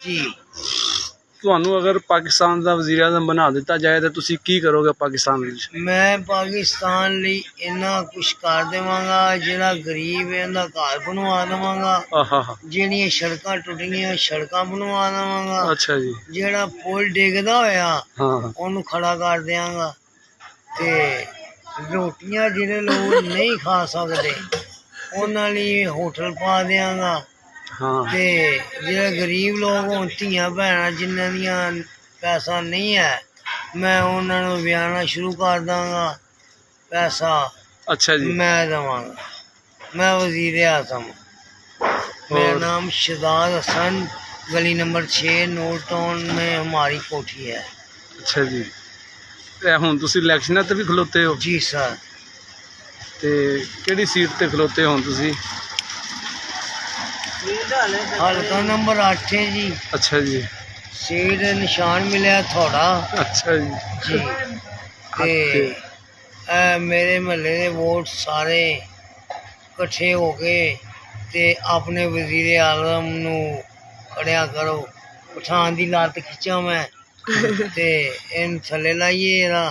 जी ਤੁਹਾਨੂੰ ਅਗਰ ਪਾਕਿਸਤਾਨ ਦਾ ਵਜ਼ੀਰ ਆਜ਼ਮ ਬਣਾ ਦਿੱਤਾ ਜਾਏ ਤਾਂ ਤੁਸੀਂ ਕੀ ਕਰੋਗੇ ਪਾਕਿਸਤਾਨ ਵਿੱਚ? मैं पाकिस्तान ਲਈ ਇੰਨਾ ਕੁਛ ਕਰ ਦੇਵਾਂਗਾ, ਜਿਹੜਾ ਗਰੀਬ ਹੈ ਉਹਦਾ ਘਰ ਬਣਵਾ ਦੇਵਾਂਗਾ, ਆਹਾ ਜਿਹੜੀਆਂ ਸੜਕਾਂ ਟੁੱਟੀਆਂ ਸੜਕਾਂ ਬਣਵਾ ਦੇਵਾਂਗਾ, ਅੱਛਾ ਜੀ। ਜਿਹੜਾ ਪੁਲ ਡਿੱਗਦਾ ਹੋਇਆ ਹਾਂ ਉਹਨੂੰ ਖੜਾ ਕਰ ਦਿਆਂਗਾ, ਤੇ ਰੋਟੀਆਂ ਜਿਹੜੇ ਲੋਕ ਨਹੀਂ ਖਾ ਸਕਦੇ ਉਹਨਾਂ ਲਈ ਹੋਟਲ ਪਾ ਦਿਆਂਗਾ, ਹਾਂ ਤੇ ਜਿਹੜੇ ਗਰੀਬ ਲੋਕ ਹੋਣ ਧੀਆਂ ਭੈਣਾਂ ਜਿਨ੍ਹਾਂ ਦੀਆਂ ਪੈਸਾ ਨਹੀਂ ਹੈ ਮੈਂ ਉਹਨਾਂ ਨੂੰ ਵਿਆਹਣਾ ਸ਼ੁਰੂ ਕਰ ਦਾਂਗਾ, पैसा अच्छा जी। मैं देवांगा। मैं वजीर आजम, मेरा नाम शहजाद हसन, गली नंबर 6 नोट टाउन में हमारी कोठी है। अच्छा जी। ते हुण तुसी इलेक्शनां ते भी खलोते हो? जी सर। ते केड़ी सीट ते खलोते हो हुण तुसी? हल्का नंबर 8 है जी। अच्छा जी। सीट निशान मिला थोड़ा। अच्छा जी। जी ते मेरे महल्ले के वोट सारे इकट्ठे हो के ते अपने वजीर आजम नू खड़िया करो, पठान दी लत्त खिंचा मैं ते इन थल्ले लाइए एदा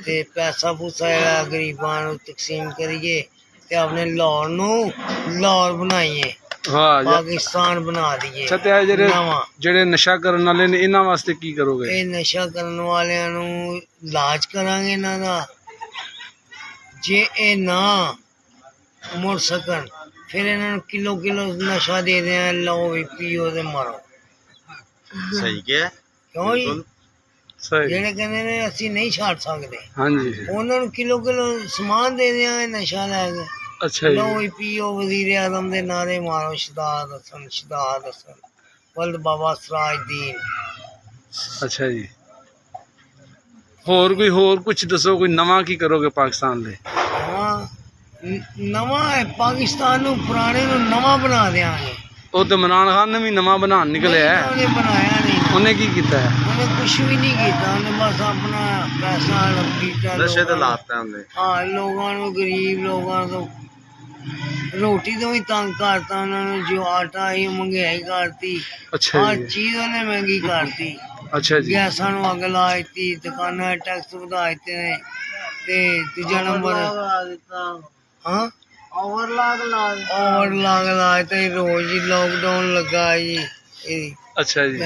ते पैसा पूसा गरीबां नू तकसीम करिए ते अपने लाहौर नू लाहौर बनाइए, पाकिस्तान बना दिए। अच्छा जेड़े नशा करन वाले ने इन्हां वास्ते की करोगे? ये नशा करन वालियां नू इलाज करांगे इन्हां दा, जे ये ना मुड़ सकन फिर इन्होंने किलो किलो नशा दे दें, लो भी पियो ते मरो। सही क्या क्यों जी? जेड़े कहते ने असी नहीं छड़ सकते, हाँ जी, उन्होंने किलो किलो समान दे देंगे नशा लैके। अच्छा लो भी पियो, वजीर आजम दे नारे मारो, शहजाद हसन शहजाद हसन, वल्द बाबा सिराजुद्दीन। अच्छा जी। होर कुछ दसो, कोई नवा की करोगे पाकिस्तान ले? नवा है पाकिस्तान नू पुराने नू नवा बना देंगे। वो तो इमरान खान ने भी नवा बनान निकलिया है। उन्हें बनाया नहीं, उन्हें की कीता है? उन्हें कुछ भी नहीं किया, उन्हें बस अपना पैसा नशे ते लाता है। हाँ लोगों नू, गरीब लोगों को रोटी तो भी तंग करता उन्होंने, जो आटा ही महंगाई करती। अच्छा हर जी। चीज उन्हें महंगी करती। अच्छा जी। गैसा नू अग ला दी, दुकाना टैक्स बढ़ा दिते ने, ते तीजा नंबर हाँ ओवरलॉक ला दिते, रोज ही लॉकडाउन लगा जी। अच्छा जी।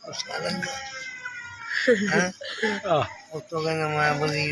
उसका लगा उस तो कहना मैं वजीर